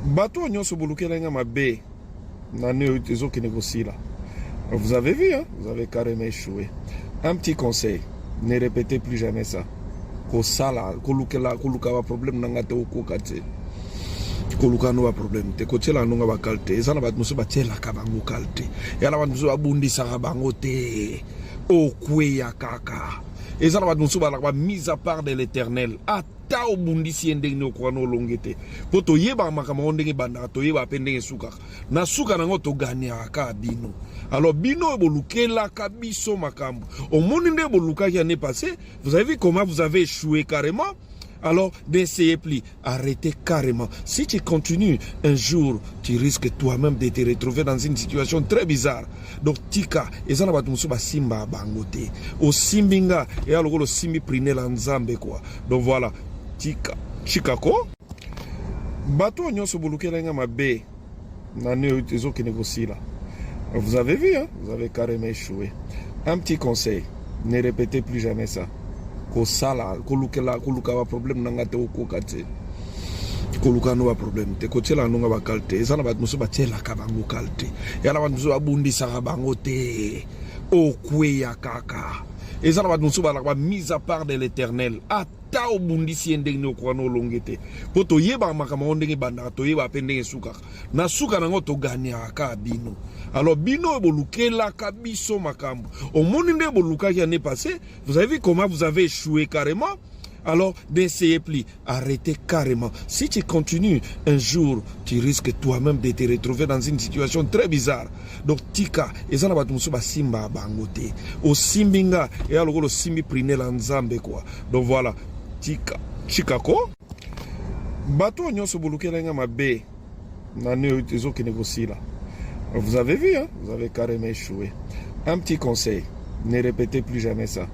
Bateau nyonso bolukelenga mabe na neo ezoki négocier. Vous avez vu, hein? Vous avez carrément échoué. Un petit conseil, ne répétez plus jamais ça. Kosala, koluka wa problème nanga te okokate. Koluka no wa problème te kotela nonga ba kalte. Ezana bat musu batela ka bango kalte. Yala bat musu abundisa ka bango te. Okweya kaka. Ezana bat musu ba mise à part de l'Éternel. Ta obundisi ndenge okwano longete poto yeba makambo ndenge banda to yeba pendenge suka na suka nango to gania ka bino alors bino bolukela ka biso makambo omoni nde boluka qui année passée vous avez vu comment vous avez échoué carrément. Alors, n'essayez plus, arrêtez carrément. Si tu continues, un jour, tu risques toi-même de te retrouver dans une situation très bizarre. Donc, tika, ezana batumusu ba simba bangote. O simbinga, et alors le simbi prine l'anzambe quoi. Donc voilà, tika, chikako. Bateau nyonso bolukelenga mabe, na neo ezoki négocier. Vous avez vu, hein? Vous avez carrément échoué. Un petit conseil, ne répétez plus jamais ça. Kosala, koluka wa problème nanga te okokate. Koluka no wa problème te kotela nonga ba kalte. Ezana bat musu batela ka bango kalte. Yala bat musu abundisa ka bango te. Okweya kaka. Ezana bat musu ba mise à part de l'Éternel. Ta obundisi ndenge okwano longete. Poto yeba makambo ndenge banda to yeba pendenge suka. Na suka nango to gania ka bino. Alors bino bolukela ka biso makambo. Omoni nde boluka qui année passée, vous avez vu comment vous avez échoué carrément. Alors n'essayez plus, arrêtez carrément. Si tu continues, un jour, tu risques toi-même de te retrouver dans une situation très bizarre. Donc tika, ezana batumusu ba simba bangote. O simbinga, et alors le simbi prine l'anzambe quoi. Donc voilà, tika, chikako. Bateau nyonso bolukelenga mabe na neo ezoki négocier. Vous avez vu, hein? Vous avez carrément échoué. Un petit conseil, ne répétez plus jamais ça.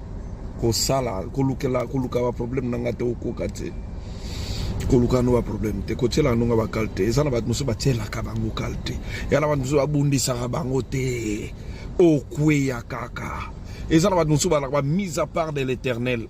Kosala, koluka wa problème nanga te okokate. Koluka no wa problème te kotela nonga ba kalte. Ezana bat musu batela ka bango kalte. Yala bat musu abundisa ka bango te. Okweya kaka. Ezana bat musu ba mise à part de l'Éternel.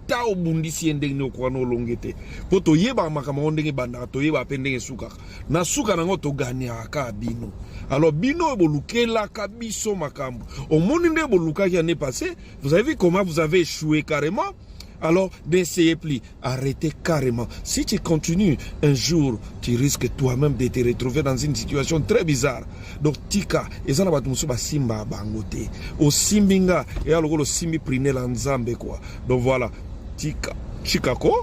Ta obundisi ndenge okwano longete. Poto yeba makambo ndenge banda to yeba pendenge suka. Na suka nango to gania ka bino. Alors bino bolukela ka biso makambo. Omoni nde boluka qui année passée, vous avez vu comment vous avez échoué carrément. Alors n'essayez plus, arrêtez carrément. Si tu continues, un jour, tu risques toi-même de te retrouver dans une situation très bizarre. Donc tika, ezana batumusu ba simba bangote. O simbinga, et alors le simbi prine l'anzambe quoi. Donc voilà, tika, chikako.